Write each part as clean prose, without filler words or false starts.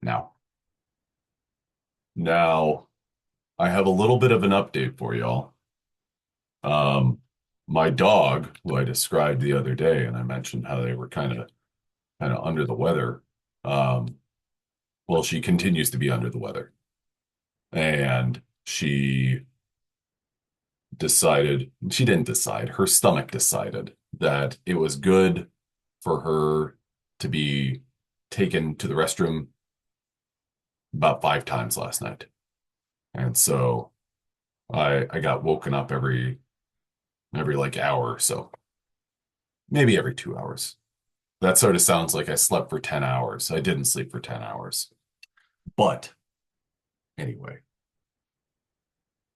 now. Now, I have a little bit of an update for y'all. Um, my dog, who I described the other day, and I mentioned how they were kind of under the weather. Um, well, she continues to be under the weather, and she didn't decide, her stomach decided that it was good for her to be taken to the restroom about 5 times last night. And so I got woken up every like hour or so, maybe every 2 hours. That sort of sounds like I slept for 10 hours. I didn't sleep for 10 hours. But anyway,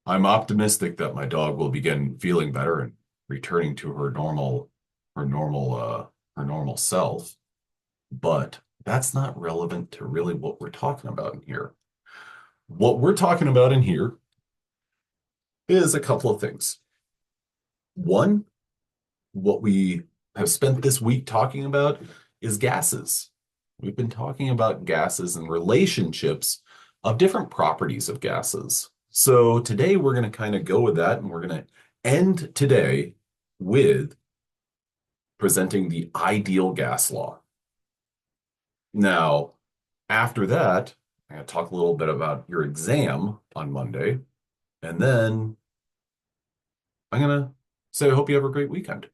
I'm optimistic that my dog will begin feeling better and returning to her normal, her normal self. But that's not relevant to really what we're talking about in here. What we're talking about in here is a couple of things. One, what we have spent this week talking about is gases. We've been talking about gases and relationships of different properties of gases. So today we're going to kind of go with that, and we're going to end today with presenting the ideal gas law. Now, after that, I'm going to talk a little bit about your exam on Monday, and then I'm going to say I hope you have a great weekend.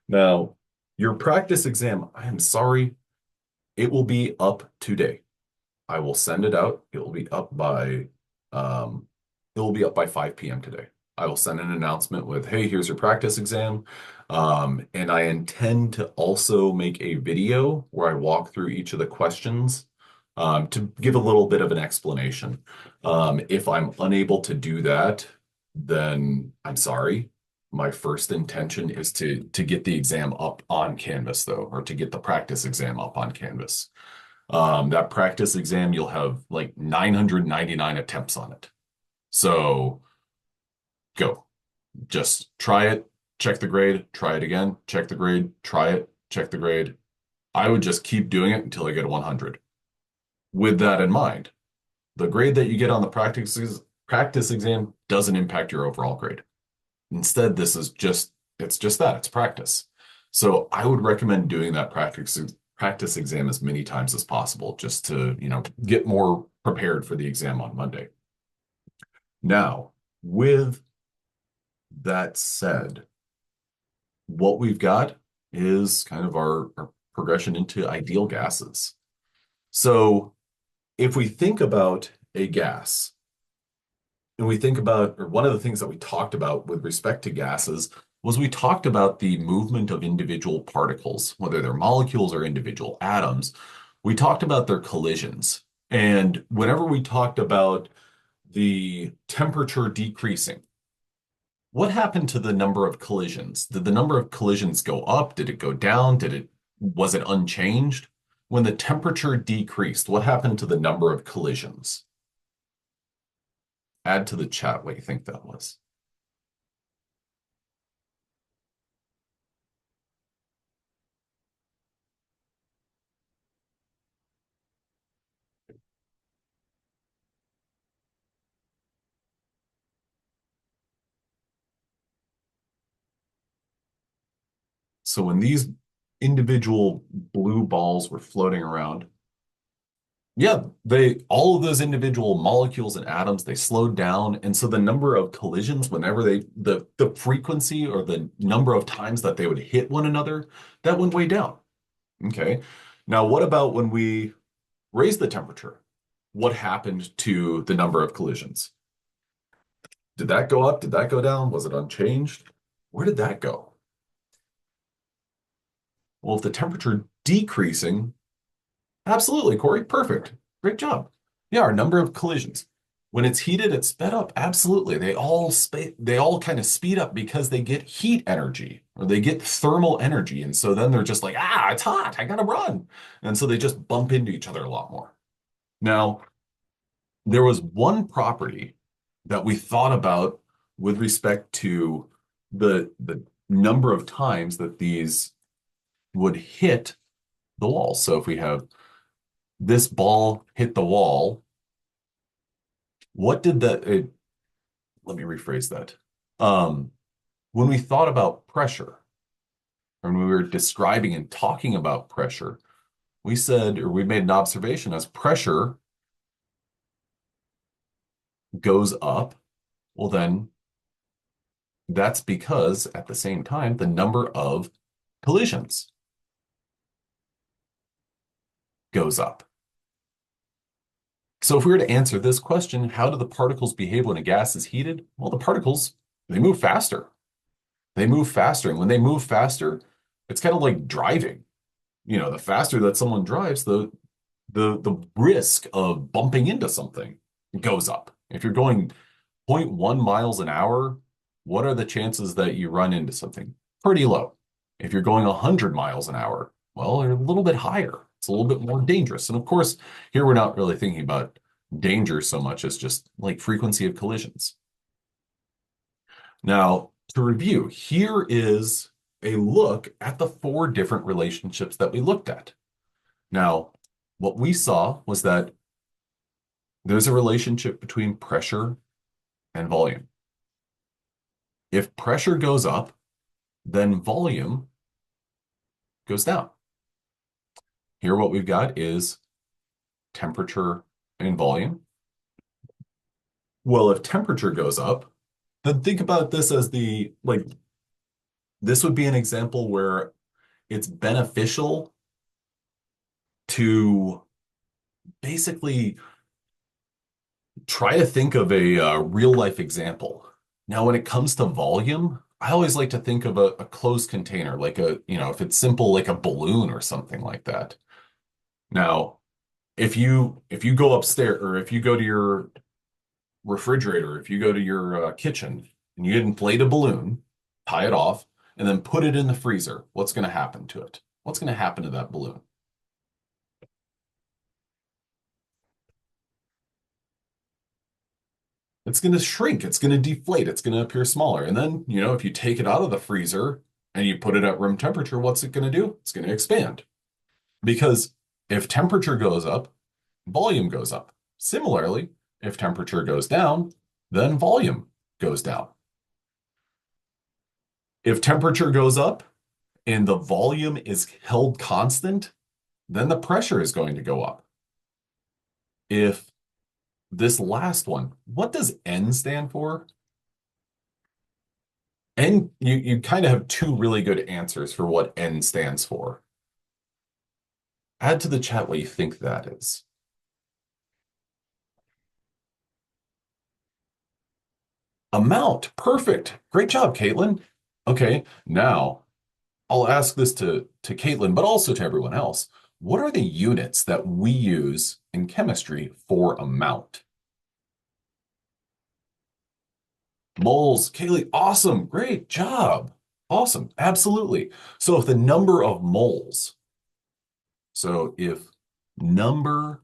Now, your practice exam, I am sorry, it will be up today. I will send it out. Um, it will be up by 5 p.m. today. I will send an announcement with, hey, here's your practice exam. And I intend to also make a video where I walk through each of the questions to give a little bit of an explanation. If I'm unable to do that, then I'm sorry. My first intention is to get the exam up on Canvas, though, or to get the practice exam up on Canvas. That practice exam, you'll have like 999 attempts on it. So go. Just try it, check the grade, try it again, check the grade, try it, check the grade. I would just keep doing it until I get a 100. With that in mind, the grade that you get on the practice exam doesn't impact your overall grade. Instead, it's just that, it's practice. So I would recommend doing that practice exam as many times as possible just to, get more prepared for the exam on Monday. Now, with that said, what we've got is kind of our progression into ideal gases. So if we think about a gas, and we think about, or one of the things that we talked about with respect to gases was we talked about the movement of individual particles, whether they're molecules or individual atoms. We talked about their collisions. And whenever we talked about the temperature decreasing, what happened to the number of collisions? Did the number of collisions go up? Did it go down? Was it unchanged? When the temperature decreased, what happened to the number of collisions? Add to the chat what you think that was. So when these individual blue balls were floating around, yeah, all of those individual molecules and atoms, they slowed down. And so the number of collisions, whenever the frequency or the number of times that they would hit one another, that went way down. Okay. Now, what about when we raised the temperature? What happened to the number of collisions? Did that go up? Did that go down? Was it unchanged? Where did that go? Well, if the temperature decreasing, absolutely, Corey, perfect. Great job. Yeah, our number of collisions. When it's heated, it's sped up. Absolutely. They all kind of speed up because they get heat energy or they get thermal energy. And so then they're just like, it's hot. I gotta run. And so they just bump into each other a lot more. Now, there was one property that we thought about with respect to the number of times that these would hit the wall. So if we have this ball hit the wall, what did let me rephrase that. Um, when we thought about pressure, when we were describing and talking about pressure, we said, or we made an observation as pressure goes up. Well, then that's because at the same time, the number of collisions goes up. So if we were to answer this question, how do the particles behave when a gas is heated? Well, the particles, they move faster. They move faster. And when they move faster, it's kind of like driving. The faster that someone drives, the risk of bumping into something goes up. If you're going zero point 0.1 miles an hour, what are the chances that you run into something? Pretty low. If you're going 100 miles an hour, well, they're a little bit higher. It's a little bit more dangerous. And of course, here we're not really thinking about danger so much as just like frequency of collisions. Now, to review, here is a look at the four different relationships that we looked at. Now, what we saw was that there's a relationship between pressure and volume. If pressure goes up, then volume goes down. Here, what we've got is temperature and volume. Well, if temperature goes up, then think about this as this would be an example where it's beneficial to basically try to think of a real life example. Now, when it comes to volume, I always like to think of a closed container, like if it's simple, like a balloon or something like that. Now, if you go upstairs or if you go to your refrigerator, if you go to your kitchen and you inflate a balloon, tie it off, and then put it in the freezer, what's going to happen to it? What's going to happen to that balloon? It's going to shrink. It's going to deflate. It's going to appear smaller. And then, if you take it out of the freezer and you put it at room temperature, what's it going to do? It's going to expand. Because if temperature goes up, volume goes up. Similarly, if temperature goes down, then volume goes down. If temperature goes up and the volume is held constant, then the pressure is going to go up. If this last one, what does N stand for? N, you kind of have two really good answers for what N stands for. Add to the chat what you think that is. Amount. Perfect. Great job, Caitlin. Okay, now I'll ask this to Caitlin, but also to everyone else. What are the units that we use in chemistry for amount? Moles. Kaylee, awesome. Great job. Awesome. Absolutely. So if the number of moles, so if number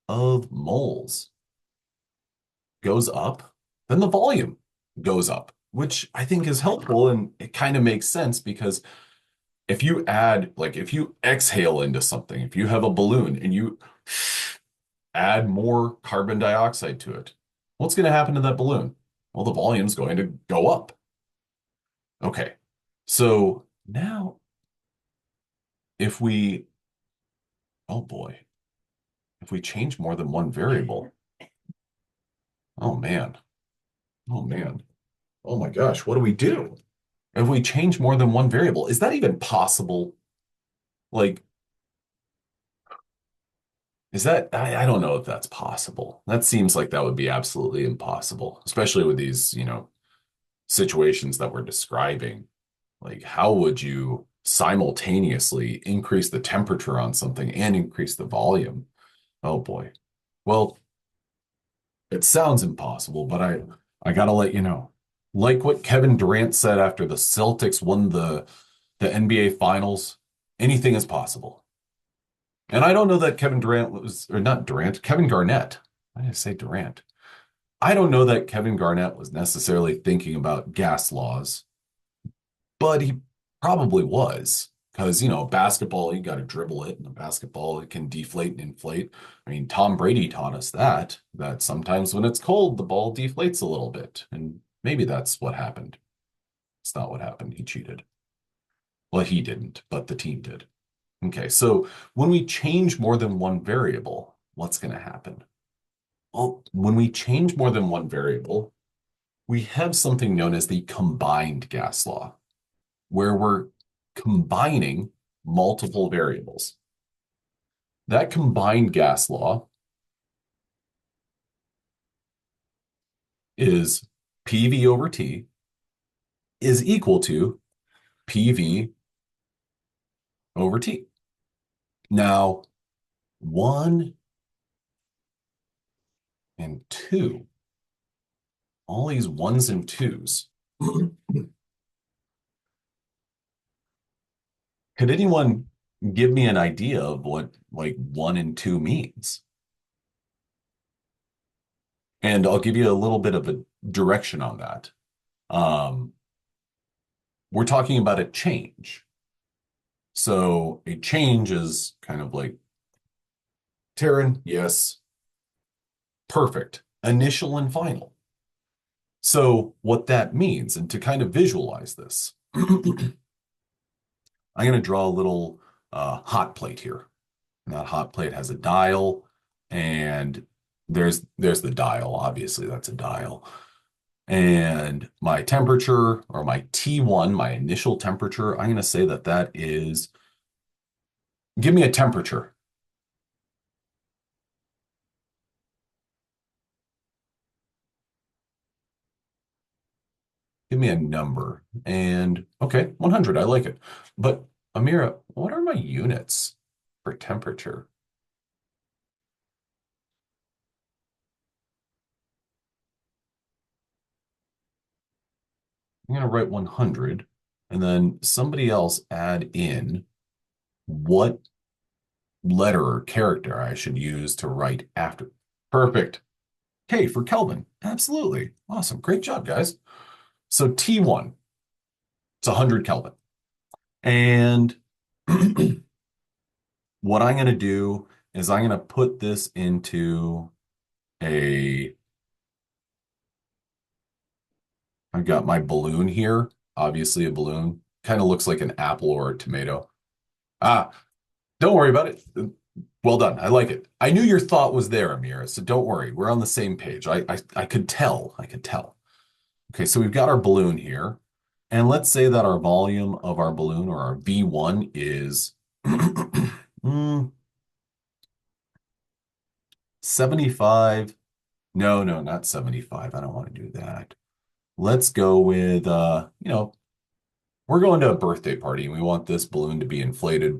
of moles goes up, then the volume goes up, which I think is helpful. And it kind of makes sense because if you exhale into something, if you have a balloon and you add more carbon dioxide to it, what's going to happen to that balloon? Well, the volume's going to go up. Okay. So now if we, oh boy, if we change more than one variable, oh man, oh man, oh my gosh, what do we do? If we change more than one variable, is that even possible? Like, I don't know if that's possible. That seems like that would be absolutely impossible, especially with these, situations that we're describing. Like, how would you simultaneously increase the temperature on something and increase the volume? Oh boy. Well, it sounds impossible, but I gotta let you know. Like what Kevin Durant said after the Celtics won the NBA Finals, anything is possible. And I don't know that Kevin Durant was, or not Durant, Kevin Garnett. Why did I say Durant? I don't know that Kevin Garnett was necessarily thinking about gas laws, but he probably was Because, basketball, you got to dribble it, and a basketball, it can deflate and inflate. I mean, Tom Brady taught us that sometimes when it's cold, the ball deflates a little bit. And maybe that's what happened. It's not what happened. He cheated. Well, he didn't, but the team did. Okay, so when we change more than one variable, what's going to happen? Well, when we change more than one variable, we have something known as the combined gas law, where we're combining multiple variables. That combined gas law is PV over T is equal to PV over T. Now, 1 and 2, all these ones and twos. Could anyone give me an idea of what like 1 and 2 means? And I'll give you a little bit of a direction on that. Um, we're talking about a change. So a change is kind of like, Taryn, yes, perfect, initial and final. So what that means, and to kind of visualize this, I'm going to draw a little hot plate here. And that hot plate has a dial, and there's the dial. Obviously, that's a dial. And my temperature, or my T1, my initial temperature, I'm going to say that that is, give me a temperature. Give me a number. And okay, 100, I like it. But Amira, what are my units for temperature? I'm going to write 100, and then somebody else add in what letter or character I should use to write after. Perfect. K for Kelvin. Absolutely. Awesome. Great job, guys. So T1, it's 100 Kelvin. And what I'm going to do is I'm going to put this into a, I've got my balloon here. Obviously a balloon. Kind of looks like an apple or a tomato. Ah, don't worry about it. Well done. I like it. I knew your thought was there, Amira, so don't worry. We're on the same page. I could tell. I could tell. Okay, so we've got our balloon here. And let's say that our volume of our balloon, or our V1, is 75. No, no, not 75. I don't want to do that. Let's go with, we're going to a birthday party and we want this balloon to be inflated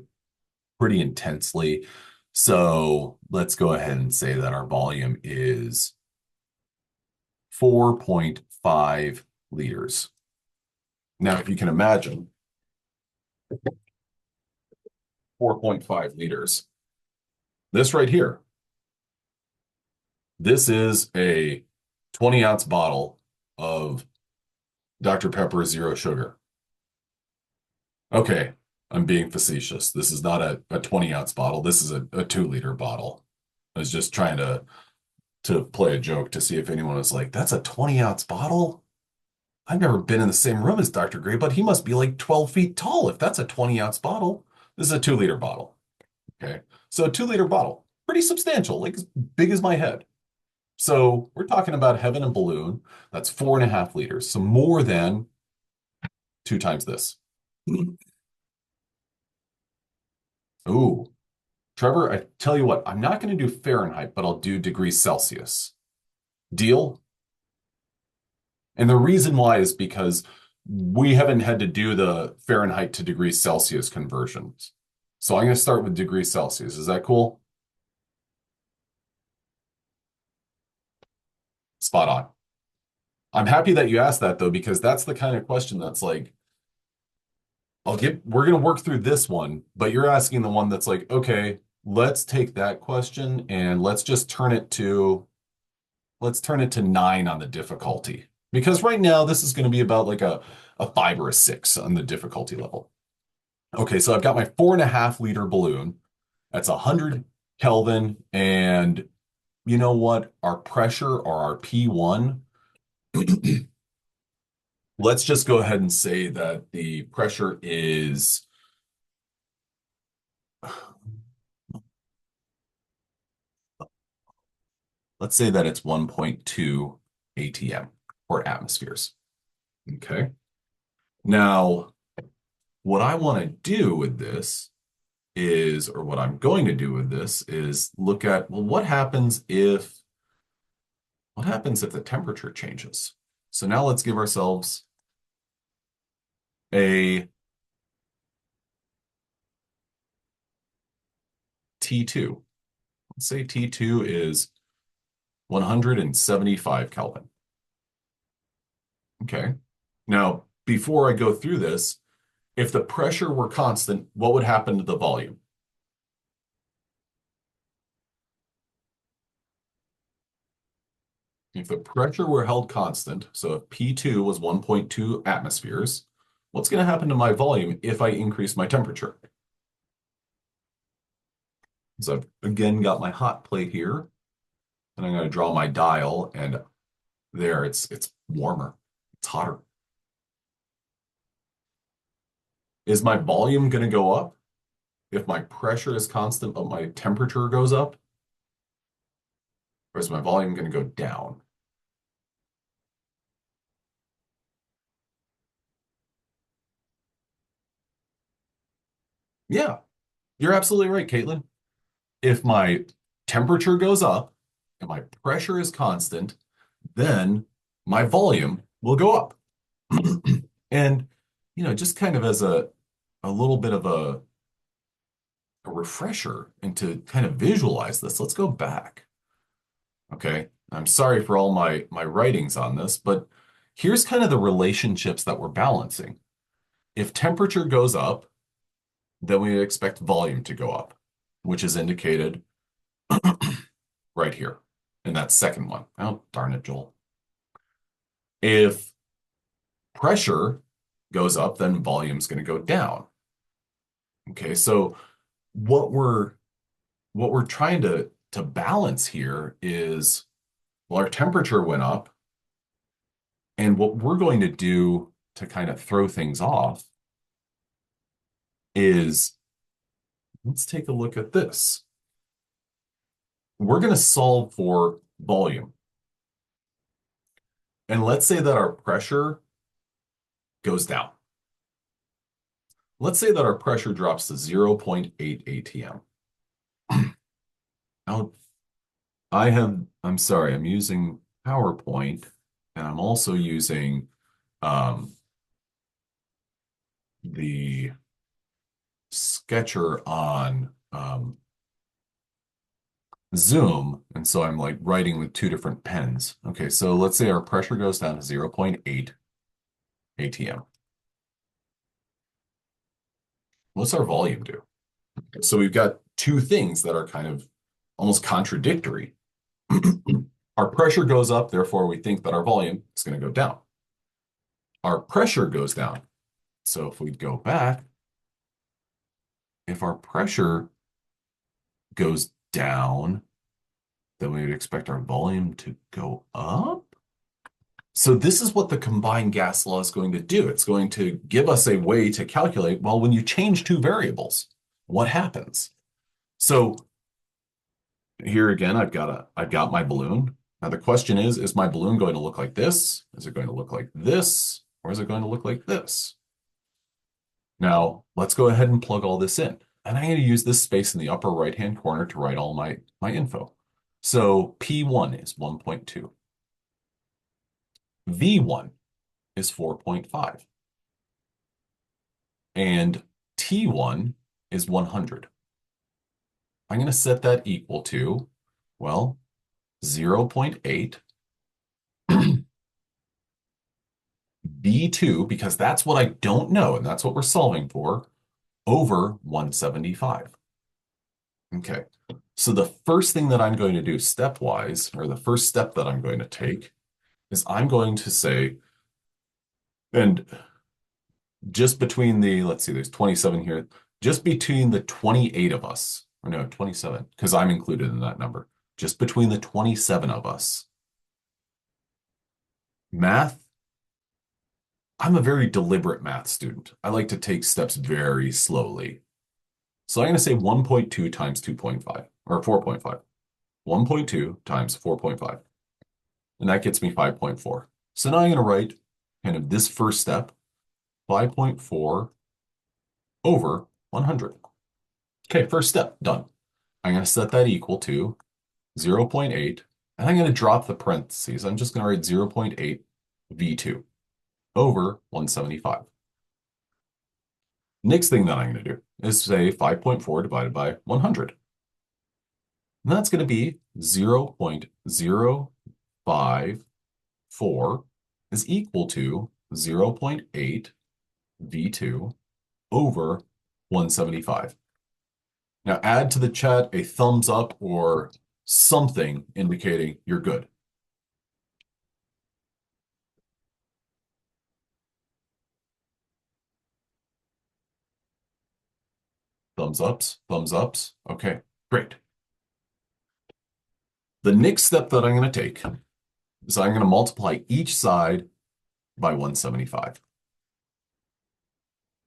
pretty intensely. So let's go ahead and say that our volume is 4.5 liters. Now, if you can imagine, 4.5 liters. This right here, this is a 20-ounce bottle of Dr. Pepper Zero Sugar. Okay, I'm being facetious. This is not a 20-ounce bottle. This is a 2-liter bottle. I was just trying to play a joke to see if anyone was like, that's a 20-ounce bottle? I've never been in the same room as Dr. Gray, but he must be like 12 feet tall if that's a 20-ounce bottle. This is a 2-liter bottle. Okay, so a 2-liter bottle, pretty substantial, like as big as my head. So we're talking about having a balloon that's 4.5 liters, so more than 2 times this. Ooh, Trevor, I tell you what, I'm not going to do Fahrenheit, but I'll do degrees Celsius. Deal? And the reason why is because we haven't had to do the Fahrenheit to degrees Celsius conversions. So I'm going to start with degrees Celsius. Is that cool? Spot on. I'm happy that you asked that though, because that's the kind of question that's like, we're going to work through this one, but you're asking the one that's like, okay, let's take that question and let's turn it to 9 on the difficulty. Because right now this is going to be about like a 5 or a 6 on the difficulty level. Okay, so I've got my 4.5 liter balloon. That's 100 Kelvin. And you know what? Our pressure or our P1, let's just go ahead and say that the pressure is, let's say that it's 1.2 ATM or atmospheres. Okay. Now, what I want to do with this is, or what I'm going to do with this is look at, well, what happens if the temperature changes? So now let's give ourselves a T2. Let's say T2 is 175 Kelvin. Okay. Now, before I go through this, if the pressure were constant, what would happen to the volume? If the pressure were held constant, so if P2 was 1.2 atmospheres, what's going to happen to my volume if I increase my temperature? So I've again got my hot plate here, and I'm going to draw my dial, and there it's warmer, it's hotter. Is my volume going to go up if my pressure is constant but my temperature goes up? Or is my volume going to go down? Yeah, you're absolutely right, Caitlin. If my temperature goes up and my pressure is constant, then my volume will go up. And, just kind of as a little bit of a refresher and to kind of visualize this, let's go back. Okay. I'm sorry for all my writings on this, but here's kind of the relationships that we're balancing. If temperature goes up, then we expect volume to go up, which is indicated right here in that second one. Oh, darn it, Joel. If pressure goes up, then volume's going to go down. Okay, so what we're what we're trying to balance here is, well, our temperature went up, and what we're going to do to kind of throw things off is, let's take a look at this. We're going to solve for volume. And let's say that our pressure goes down. Let's say that our pressure drops to 0.8 ATM. Now, I'm sorry, I'm using PowerPoint, and I'm also using um, the sketcher on Zoom. And so I'm like writing with two different pens. Okay, so let's say our pressure goes down to 0.8 ATM. What's our volume do? So we've got two things that are kind of almost contradictory. Our pressure goes up, therefore we think that our volume is going to go down. Our pressure goes down. So if we go back, if our pressure goes down, then we would expect our volume to go up. So this is what the combined gas law is going to do. It's going to give us a way to calculate, well, when you change two variables, what happens? So here again, I've got my balloon. Now the question is my balloon going to look like this? Is it going to look like this? Or is it going to look like this? Now let's go ahead and plug all this in. And I'm going to use this space in the upper right-hand corner to write all my info. So P1 is 1.2. V1 is 4.5. And T1 is 100. I'm going to set that equal to, well, 0.8 B2, because that's what I don't know, and that's what we're solving for, over 175. Okay, so the first thing that I'm going to do stepwise, or the first step that I'm going to take, is I'm going to say, and just between the, let's see, there's 27 here, just between the 28 of us, or no, 27, because I'm included in that number, just between the 27 of us. Math, I'm a very deliberate math student. I like to take steps very slowly. So I'm going to say 1.2 times 2.5, or 4.5. 1.2 times 4.5. And that gets me 5.4. So now I'm going to write kind of this first step, 5.4 over 100. Okay, first step, done. I'm going to set that equal to 0.8, and I'm going to drop the parentheses. I'm just going to write 0.8 V2 over 175. Next thing that I'm going to do is say 5.4 divided by 100. And that's going to be 0.054 is equal to 0.8 V2 over 175. Now add to the chat a thumbs up or something indicating you're good. Thumbs ups, thumbs ups. Okay, great. The next step that I'm going to take is I'm going to multiply each side by 175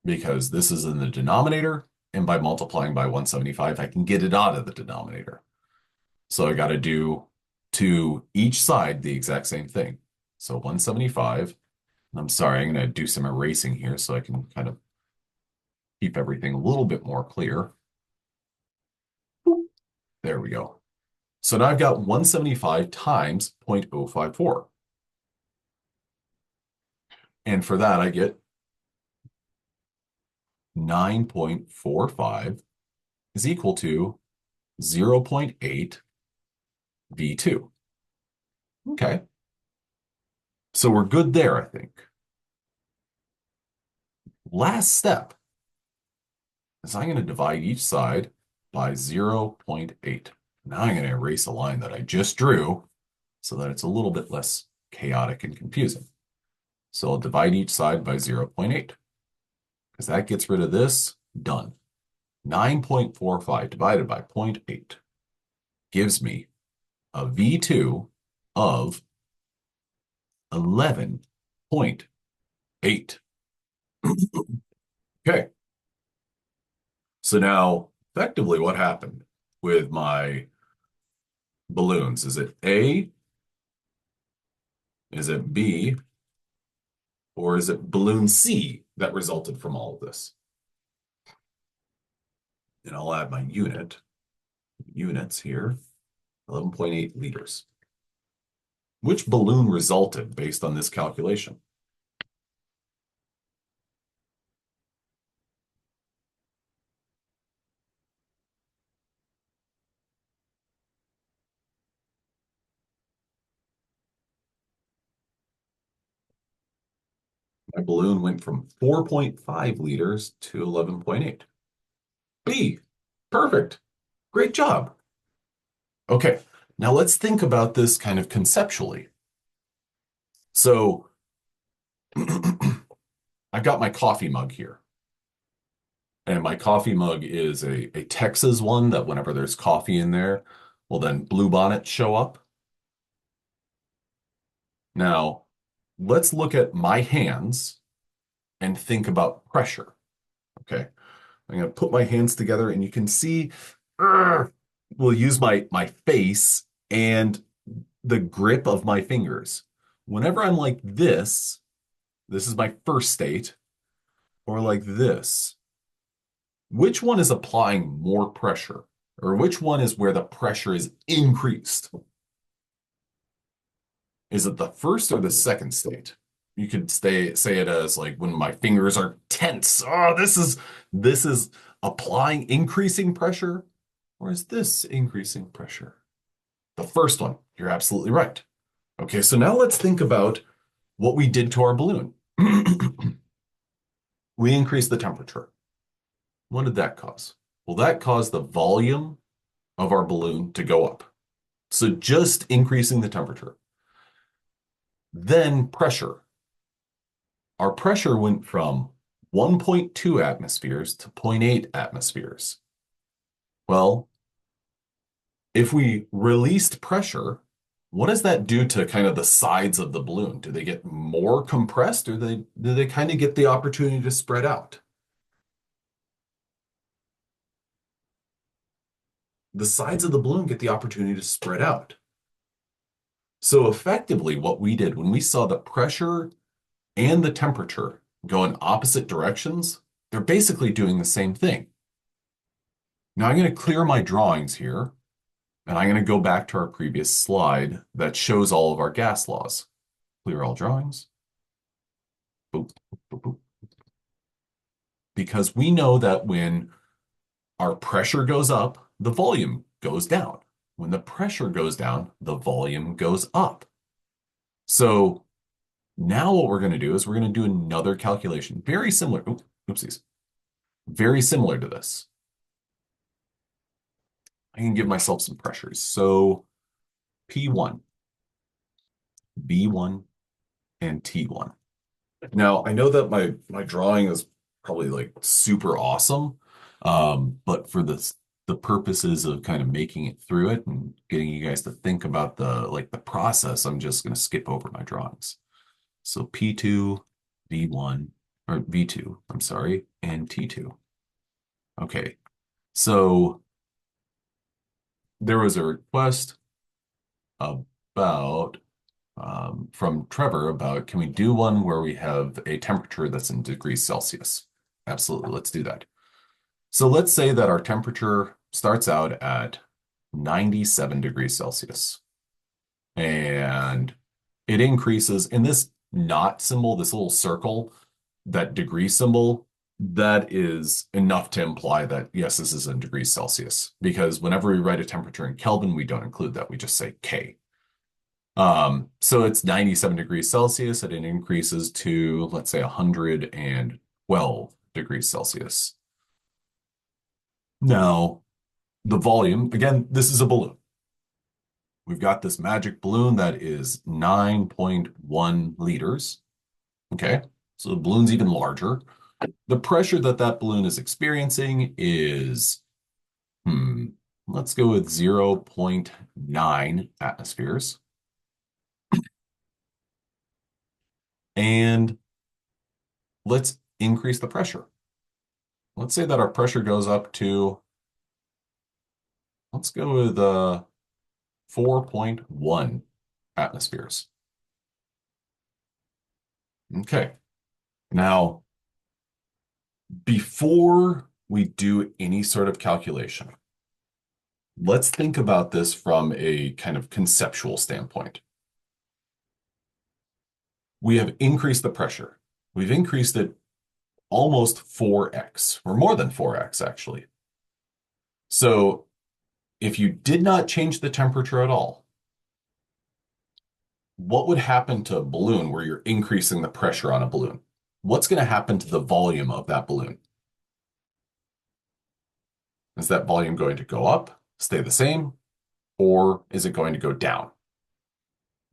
because this is in the denominator, and by multiplying by 175, I can get it out of the denominator. So I got to do to each side the exact same thing. So 175, I'm sorry, I'm going to do some erasing here so I can kind of keep everything a little bit more clear. There we go. So now I've got 175 times 0.054. And for that, I get 9.45 is equal to 0.8 V2. Okay. So we're good there, I think. Last step is I'm going to divide each side by 0.8. Now I'm going to erase a line that I just drew so that it's a little bit less chaotic and confusing. So I'll divide each side by 0.8 because that gets rid of this. Done. 9.45 divided by 0.8 gives me a V2 of 11.8. Okay. So now, effectively, what happened with my balloons? Is it A? Is it B? Or is it balloon C that resulted from all of this? And I'll add my units here, 11.8 liters. Which balloon resulted based on this calculation? My balloon went from 4.5 liters to 11.8. B, perfect. Great job. Okay, now let's think about this kind of conceptually. So I've got my coffee mug here. And my coffee mug is a Texas one that whenever there's coffee in there, well, then bluebonnets show up. Now, let's look at my hands and think about pressure. Okay. I'm going to put my hands together and you can see, we'll use my face and the grip of my fingers. Whenever I'm like this is my first state, or like this, which one is applying more pressure? Or which one is where the pressure is increased? Is it the first or the second state? You could say it as like when my fingers are tense. Oh, this is applying increasing pressure, or is this increasing pressure? The first one, you're absolutely right. Okay, so now let's think about what we did to our balloon. We increased the temperature. What did that cause? Well, that caused the volume of our balloon to go up. So just increasing the temperature. Then pressure. Our pressure went from 1.2 atmospheres to zero point 0.8 atmospheres. Well, if we released pressure, what does that do to kind of the sides of the balloon? Do they get more compressed or do they kind of get the opportunity to spread out? The sides of the balloon get the opportunity to spread out. So effectively, what we did when we saw the pressure and the temperature go in opposite directions, they're basically doing the same thing. Now I'm going to clear my drawings here, and I'm going to go back to our previous slide that shows all of our gas laws. Clear all drawings. Boop, boop, boop. Because we know that when our pressure goes up, the volume goes down. When the pressure goes down, the volume goes up. So now what we're going to do is we're going to do another calculation, very similar. Oopsies. Very similar to this. I can give myself some pressures. So P1, B1, and T1. Now, I know that my drawing is probably like super awesome, but for the purposes of kind of making it through it and getting you guys to think about the process, I'm just going to skip over my drawings. So P2, V1, or V2, I'm sorry, and T2. Okay, so there was a request about from Trevor about can we do one where we have a temperature that's in degrees Celsius? Absolutely, let's do that. So let's say that our temperature starts out at 97 degrees Celsius and it increases in this not symbol, this little circle, that degree symbol, that is enough to imply that yes, this is in degrees Celsius because whenever we write a temperature in Kelvin, we don't include that. We just say K. So it's 97 degrees Celsius and it increases to, let's say, 112 degrees Celsius. Now, the volume, again, this is a balloon. We've got this magic balloon that is 9.1 liters. Okay, so the balloon's even larger. The pressure that that balloon is experiencing is, let's go with 0.9 atmospheres. And let's increase the pressure. Let's say that our pressure goes up to, let's go with 4.1 atmospheres. Okay. Now, before we do any sort of calculation, let's think about this from a kind of conceptual standpoint. We have increased the pressure. We've increased it almost 4x, or more than 4x, actually. So if you did not change the temperature at all, what would happen to a balloon where you're increasing the pressure on a balloon? What's going to happen to the volume of that balloon? Is that volume going to go up, stay the same, or is it going to go down?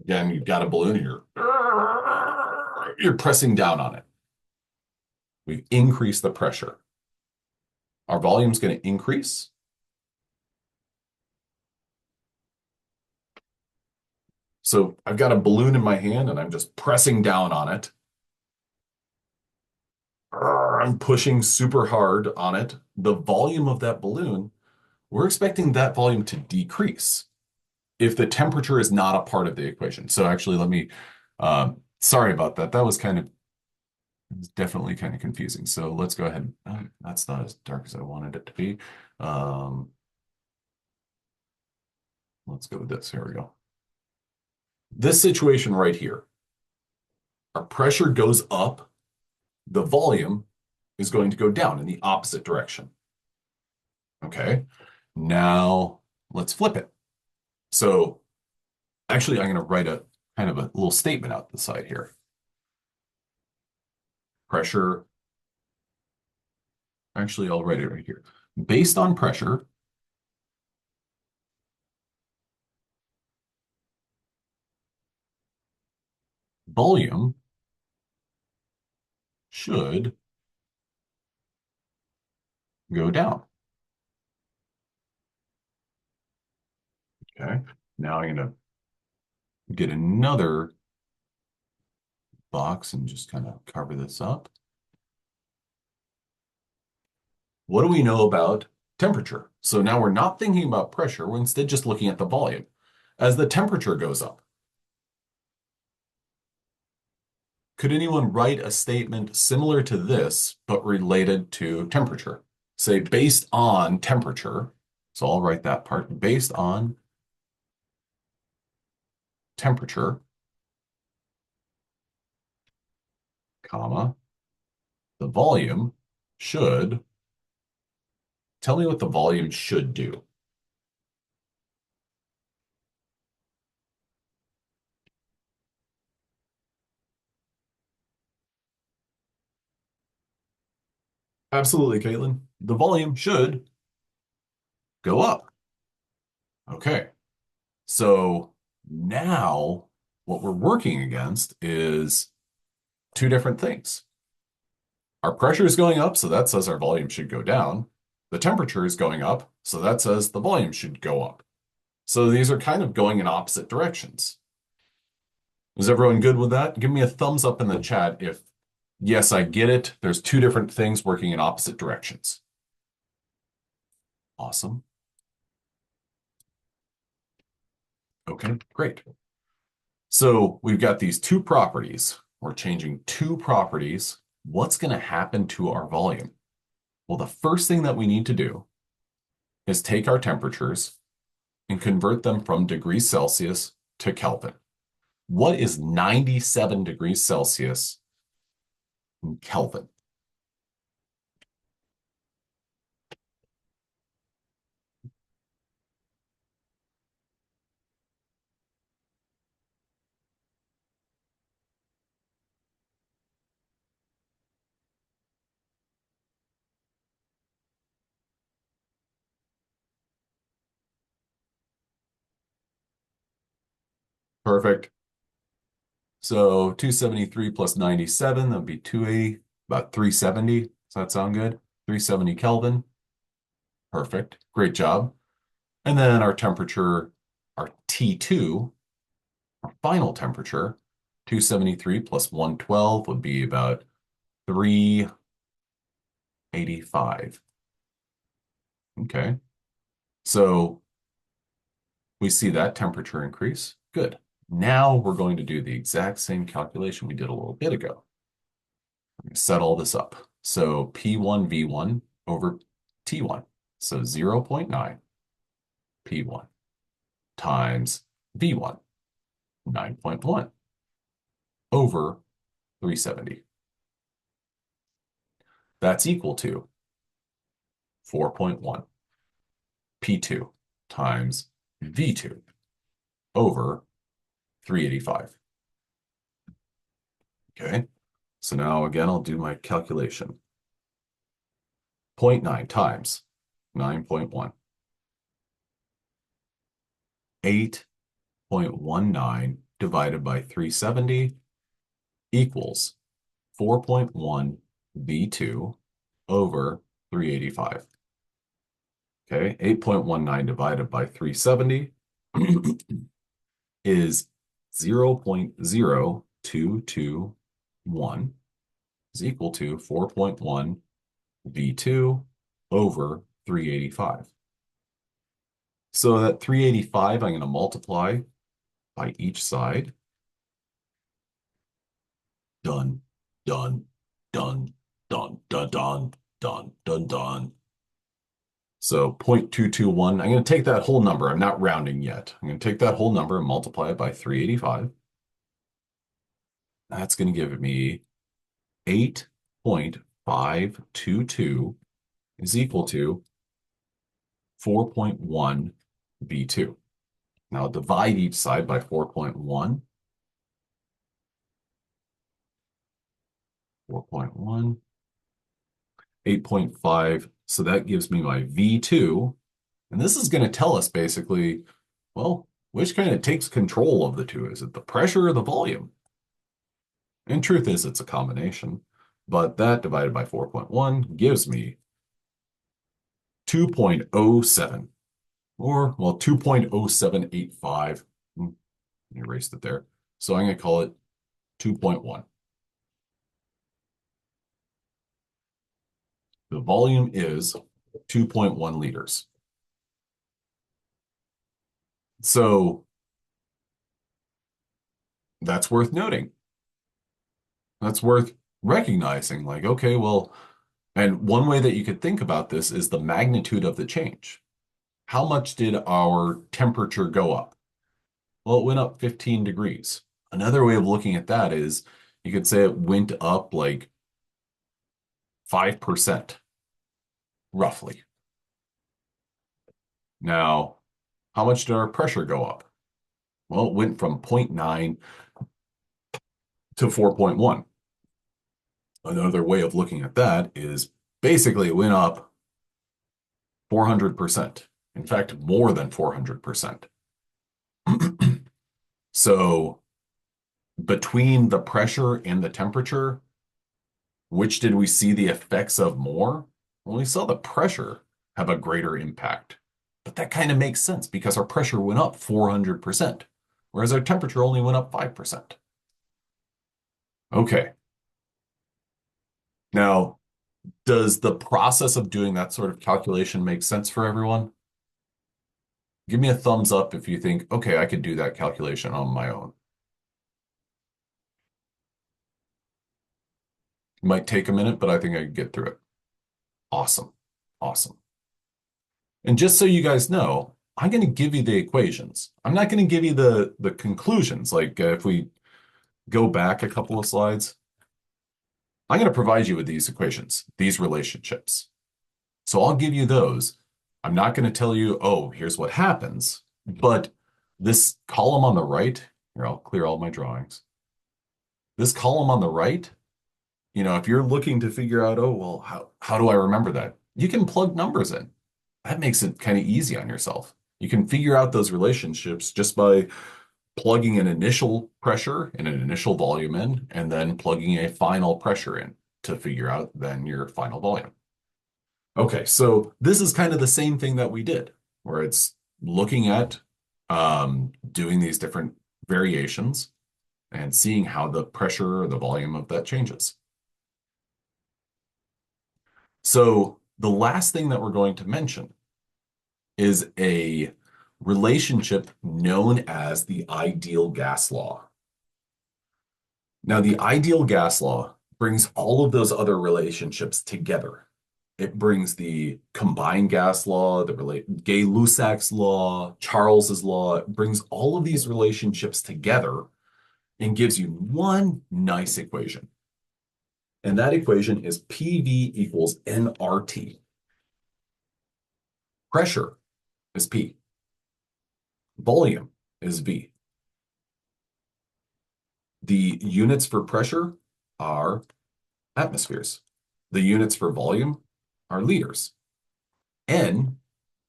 Again, you've got a balloon and you're pressing down on it. We've increased the pressure. Our volume is going to increase. So I've got a balloon in my hand and I'm just pressing down on it. I'm pushing super hard on it. The volume of that balloon, we're expecting that volume to decrease if the temperature is not a part of the equation. So actually, let me, sorry about that. That was definitely kind of confusing. So let's go ahead. That's not as dark as I wanted it to be. Let's go with this. Here we go. This situation right here, our pressure goes up, the volume is going to go down in the opposite direction. Okay, now let's flip it. So actually, I'm going to write a kind of a little statement out the side here. Pressure, actually, I'll write it right here. Based on pressure, volume should go down. Okay. Now I'm going to get another box and just kind of cover this up. What do we know about temperature? So now we're not thinking about pressure. We're instead just looking at the volume. As the temperature goes up, could anyone write a statement similar to this, but related to temperature? Say, based on temperature. So I'll write that part. Based on temperature, comma, the volume should, tell me what the volume should do. Absolutely, Caitlin. The volume should go up. Okay. So now what we're working against is two different things. Our pressure is going up, so that says our volume should go down. The temperature is going up, so that says the volume should go up. So these are kind of going in opposite directions. Is everyone good with that? Give me a thumbs up in the chat if, yes, I get it. There's two different things working in opposite directions. Awesome. Okay, great. So we've got these two properties. We're changing two properties. What's going to happen to our volume? Well, the first thing that we need to do is take our temperatures and convert them from degrees Celsius to Kelvin. What is 97 degrees Celsius in Kelvin? Perfect. So 273 plus 97, that would be 280, about 370. Does that sound good? 370 Kelvin. Perfect. Great job. And then our temperature, our T2, our final temperature, 273 plus 112 would be about 385. Okay. So we see that temperature increase. Good. Now we're going to do the exact same calculation we did a little bit ago. I'm going to set all this up. So P1 V1 over T1. So 0.9 P1 times V1, 9.1 over 370. That's equal to 4.1 P2 times V2 over 385. Okay, so now again, I'll do my calculation. 0.9 times 9.1. 8.19 divided by 370 equals 4.1 V2 over 385. Okay, 8.19 divided by 370 is 0.0221 is equal to 4.1 V2 over 385. So that 385, I'm going to multiply by each side. Done, done, done, done, done, done, done, done, done. So 0.221, I'm going to take that whole number. I'm not rounding yet. I'm going to take that whole number and multiply it by 385. That's going to give me 8.522 is equal to 4.1 V2. Now divide each side by 4.1. 4.1. 8.5. So that gives me my V2. And this is going to tell us basically, well, which kind of takes control of the two? Is it the pressure or the volume? And truth is, it's a combination. But that divided by 4.1 gives me 2.07 or, well, 2.0785. Erased it there. So I'm going to call it 2.1. The volume is 2.1 liters. So that's worth noting. That's worth recognizing. Like, okay, well, and one way that you could think about this is the magnitude of the change. How much did our temperature go up? Well, it went up 15 degrees. Another way of looking at that is you could say it went up like 5%, roughly. Now, how much did our pressure go up? Well, it went from 0.9 to 4.1. Another way of looking at that is basically it went up 400%. In fact, more than 400%. So between the pressure and the temperature, which did we see the effects of more? Well, we saw the pressure have a greater impact. But that kind of makes sense because our pressure went up 400%, whereas our temperature only went up 5%. Okay. Now, does the process of doing that sort of calculation make sense for everyone? Give me a thumbs up if you think, okay, I could do that calculation on my own. It might take a minute, but I think I could get through it. Awesome. Awesome. And just so you guys know, I'm going to give you the equations. I'm not going to give you the conclusions. Like if we go back a couple of slides, I'm going to provide you with these equations, these relationships. So I'll give you those. I'm not going to tell you, oh, here's what happens. But this column on the right, here, I'll clear all my drawings. This column on the right, if you're looking to figure out, oh, well, how do I remember that? You can plug numbers in. That makes it kind of easy on yourself. You can figure out those relationships just by plugging an initial pressure and an initial volume in, and then plugging a final pressure in to figure out then your final volume. Okay, so this is kind of the same thing that we did, where it's looking at doing these different variations and seeing how the pressure or the volume of that changes. So the last thing that we're going to mention is a relationship known as the ideal gas law. Now, the ideal gas law brings all of those other relationships together. It brings the combined gas law, the Gay-Lussac's law, Charles's law. It brings all of these relationships together and gives you one nice equation. And that equation is PV equals nRT. Pressure is P. Volume is V. The units for pressure are atmospheres. The units for volume are liters. N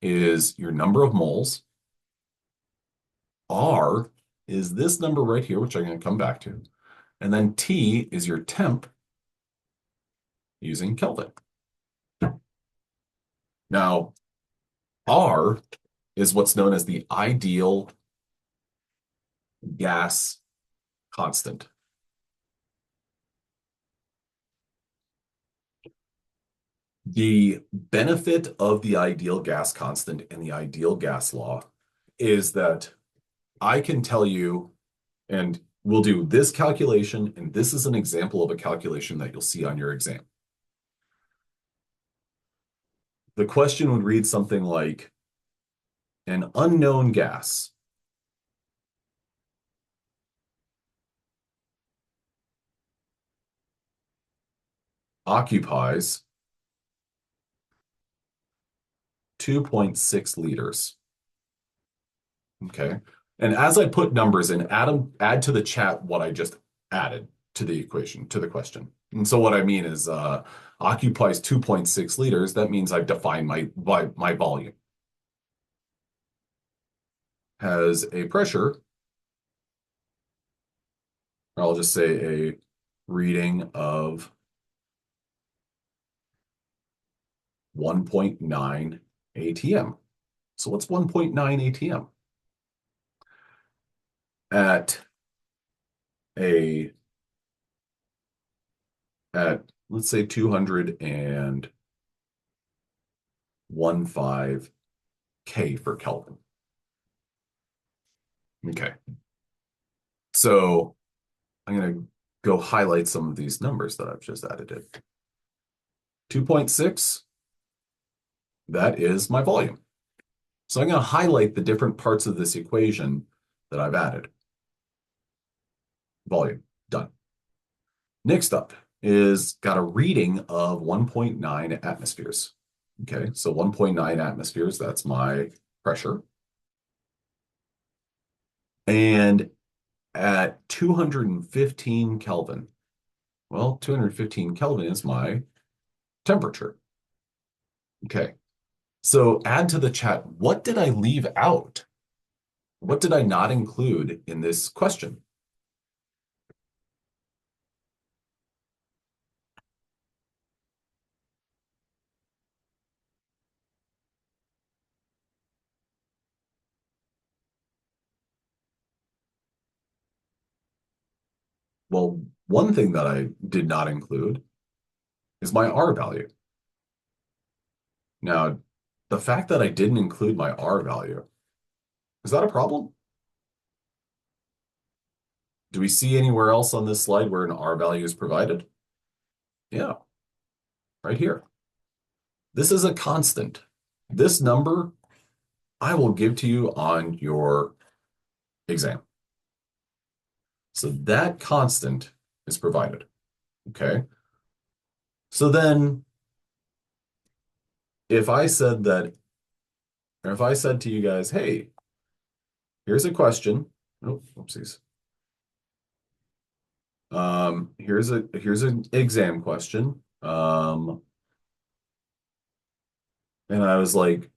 is your number of moles. R is this number right here, which I'm going to come back to. And then T is your temp using Kelvin. Now, R is what's known as the ideal gas constant. The benefit of the ideal gas constant and the ideal gas law is that I can tell you, and we'll do this calculation, and this is an example of a calculation that you'll see on your exam. The question would read something like, an unknown gas occupies 2.6 liters. Okay. And as I put numbers in, add to the chat what I just added to the equation, to the question. And so what I mean is occupies 2.6 liters. That means I've defined my volume. Has a pressure, I'll just say a reading of 1.9 ATM. So what's 1.9 ATM? At a at let's say 215 K for Kelvin. Okay. So I'm going to go highlight some of these numbers that I've just added in. 2.6, that is my volume. So I'm going to highlight the different parts of this equation that I've added. Volume, done. Next up is got a reading of 1.9 atmospheres. Okay, so 1.9 atmospheres, that's my pressure. And at 215 Kelvin, well, 215 Kelvin is my temperature. Okay, so add to the chat, what did I leave out? What did I not include in this question? Well, one thing that I did not include is my R value. Now, the fact that I didn't include my R value, is that a problem? Do we see anywhere else on this slide where an R value is provided? Yeah, right here. This is a constant. This number I will give to you on your exam. So that constant is provided. Okay. So then if I said that, or if I said to you guys, hey, here's a question. Oh, oopsies. Here's an exam question. And I was like,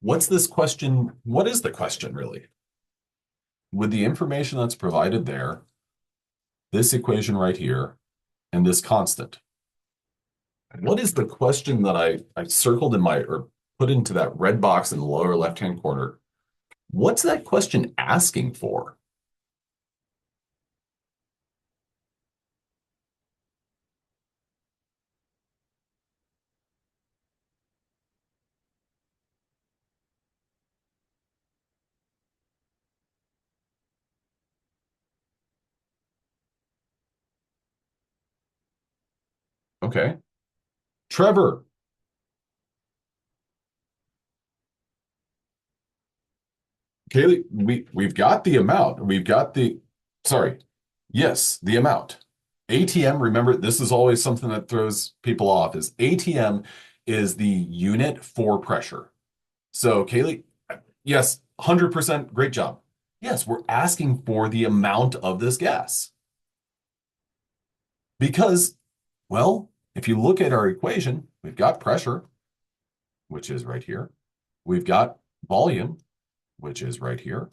what's this question? What is the question really? With the information that's provided there, this equation right here, and this constant. What is the question that I circled in my, or put into that red box in the lower left-hand corner? What's that question asking for? Okay. Trevor, Kaylee, we've got the amount. We've got the, sorry, yes, the amount. ATM, remember, this is always something that throws people off, is ATM is the unit for pressure. So, Kaylee, yes, 100% great job. Yes, we're asking for the amount of this gas. Because, well, if you look at our equation, we've got pressure, which is right here. We've got volume, which is right here.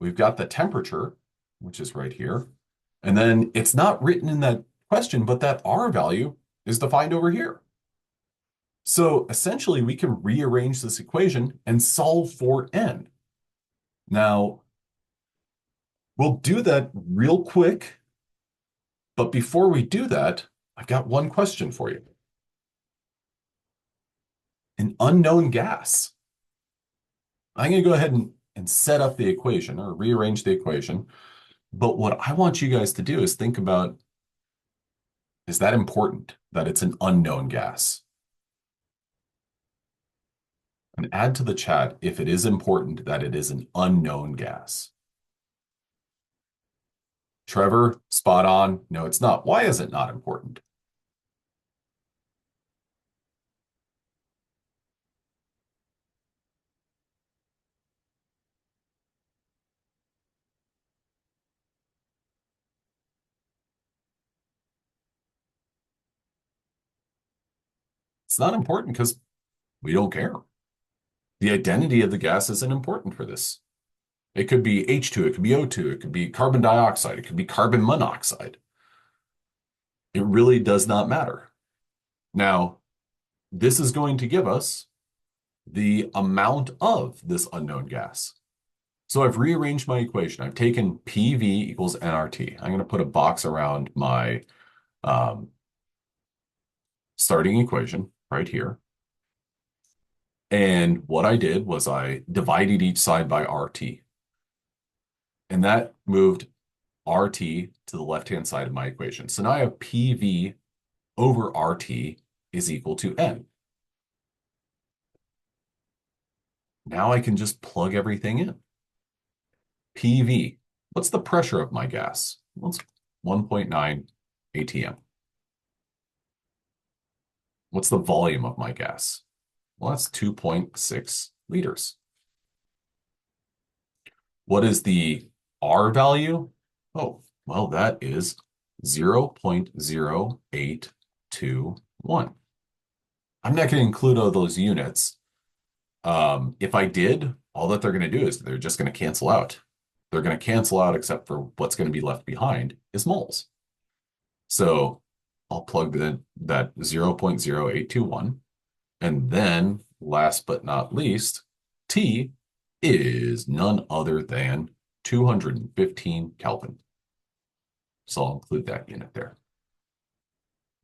We've got the temperature, which is right here. And then it's not written in that question, but that R value is defined over here. So essentially, we can rearrange this equation and solve for N. Now, we'll do that real quick. But before we do that, I've got one question for you. An unknown gas. I'm going to go ahead and set up the equation or rearrange the equation. But what I want you guys to do is think about, is that important that it's an unknown gas? And add to the chat if it is important that it is an unknown gas. Trevor, spot on. No, it's not. Why is it not important? It's not important because we don't care. The identity of the gas isn't important for this. It could be H2, it could be O2, it could be carbon dioxide, it could be carbon monoxide. It really does not matter. Now, this is going to give us the amount of this unknown gas. So I've rearranged my equation. I've taken PV equals nRT. I'm going to put a box around my um, starting equation right here. And what I did was I divided each side by RT. And that moved RT to the left-hand side of my equation. So now I have PV over RT is equal to N. Now I can just plug everything in. PV, what's the pressure of my gas? Well, it's 1.9 ATM. What's the volume of my gas? Well, that's 2.6 liters. What is the R value? Oh, well, that is 0.0821. I'm not going to include all those units. If I did, all that they're going to do is they're just going to cancel out. They're going to cancel out except for what's going to be left behind is moles. So I'll plug in that 0.0821. And then last but not least, T is none other than 215 Kelvin. So I'll include that unit there.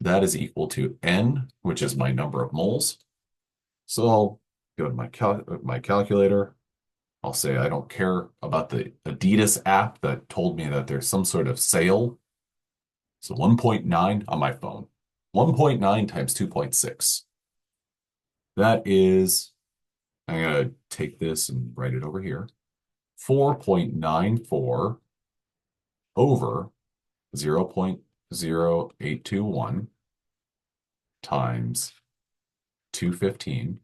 That is equal to N, which is my number of moles. So I'll go to my calculator. I'll say I don't care about the Adidas app that told me that there's some sort of sale. So 1.9 on my phone. 1.9 times 2.6. That is, I'm going to take this and write it over here. 4.94 over 0.0821 times 215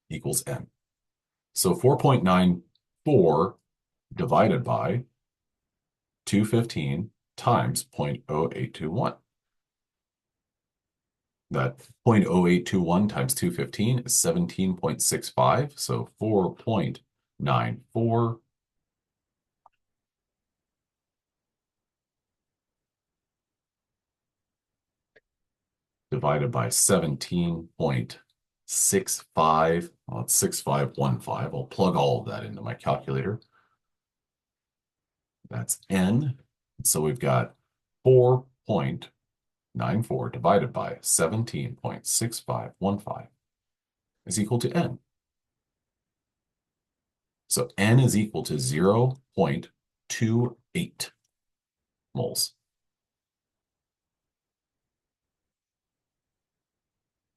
equals N. So 4.94 divided by 215 times 0.0821. That 0.0821 times 215 is 17.65. So 4.94 divided by 17.65. Well, it's 6515. I'll plug all of that into my calculator. That's N. So we've got 4.94 divided by 17.6515 is equal to N. So N is equal to 0.28 moles.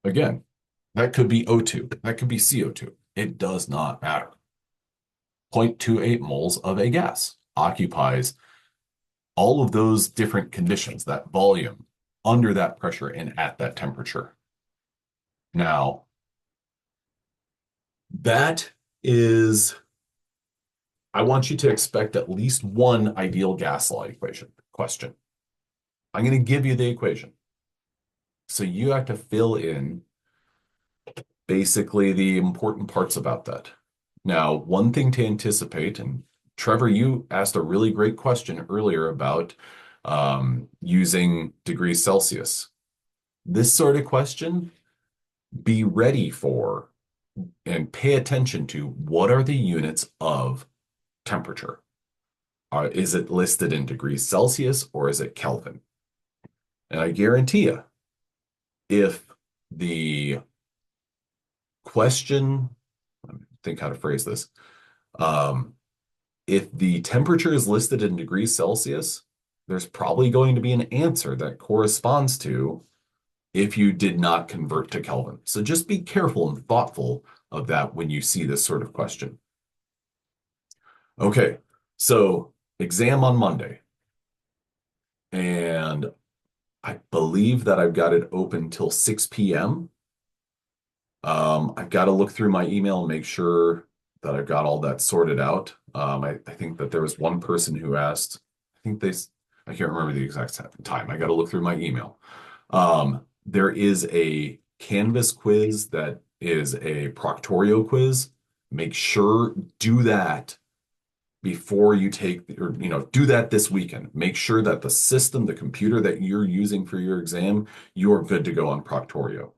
Again, that could be O2. That could be CO2. It does not matter. 0.28 moles of a gas occupies all of those different conditions, that volume, under that pressure and at that temperature. Now, that is, I want you to expect at least one ideal gas law equation question. I'm going to give you the equation. So you have to fill in basically the important parts about that. Now, one thing to anticipate, and Trevor, you asked a really great question earlier about using degrees Celsius. This sort of question, be ready for and pay attention to what are the units of temperature. Is it listed in degrees Celsius or is it Kelvin? And I guarantee you, if the question, think how to phrase this, if the temperature is listed in degrees Celsius, there's probably going to be an answer that corresponds to if you did not convert to Kelvin. So just be careful and thoughtful of that when you see this sort of question. Okay, so exam on Monday. And I believe that I've got it open till 6 p.m. I've got to look through my email and make sure that I've got all that sorted out. I think that there was one person who asked, I can't remember the exact time. I got to look through my email. There is a Canvas quiz that is a Proctorio quiz. Make sure do that before you take, or do that this weekend. Make sure that the system, the computer that you're using for your exam, you're good to go on Proctorio.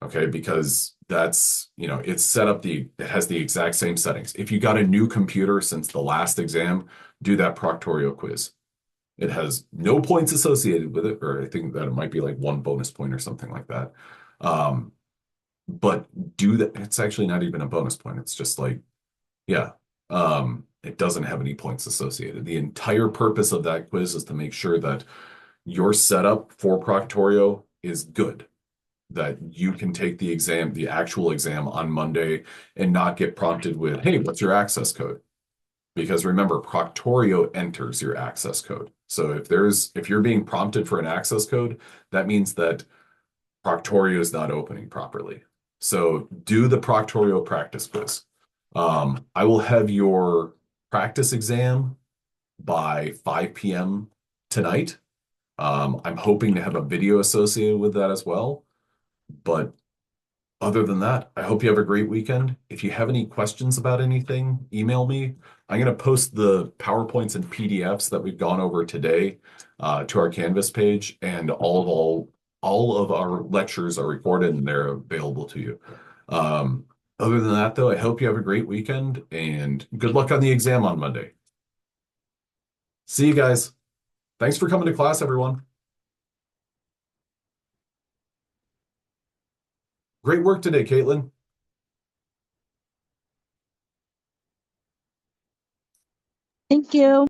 Okay, because that's, it's set up it has the exact same settings. If you got a new computer since the last exam, do that proctorio quiz. It has no points associated with it, or I think that it might be like one bonus point or something like that. Um, but do that. It's actually not even a bonus point. It's just like, yeah, it doesn't have any points associated. The entire purpose of that quiz is to make sure that your setup for proctorio is good, that you can take the exam, the actual exam on Monday and not get prompted with, hey, what's your access code? Because remember, proctorio enters your access code. So if you're being prompted for an access code, that means that proctorio is not opening properly. So do the proctorio practice quiz. I will have your practice exam by 5 p.m. tonight. I'm hoping to have a video associated with that as well. But other than that, I hope you have a great weekend. If you have any questions about anything, email me. I'm going to post the PowerPoints and PDFs that we've gone over today to our Canvas page, and all of our lectures are recorded and they're available to you. Um, Other than that, though, I hope you have a great weekend and good luck on the exam on Monday. See you guys. Thanks for coming to class, everyone. Great work today, Caitlin. Thank you.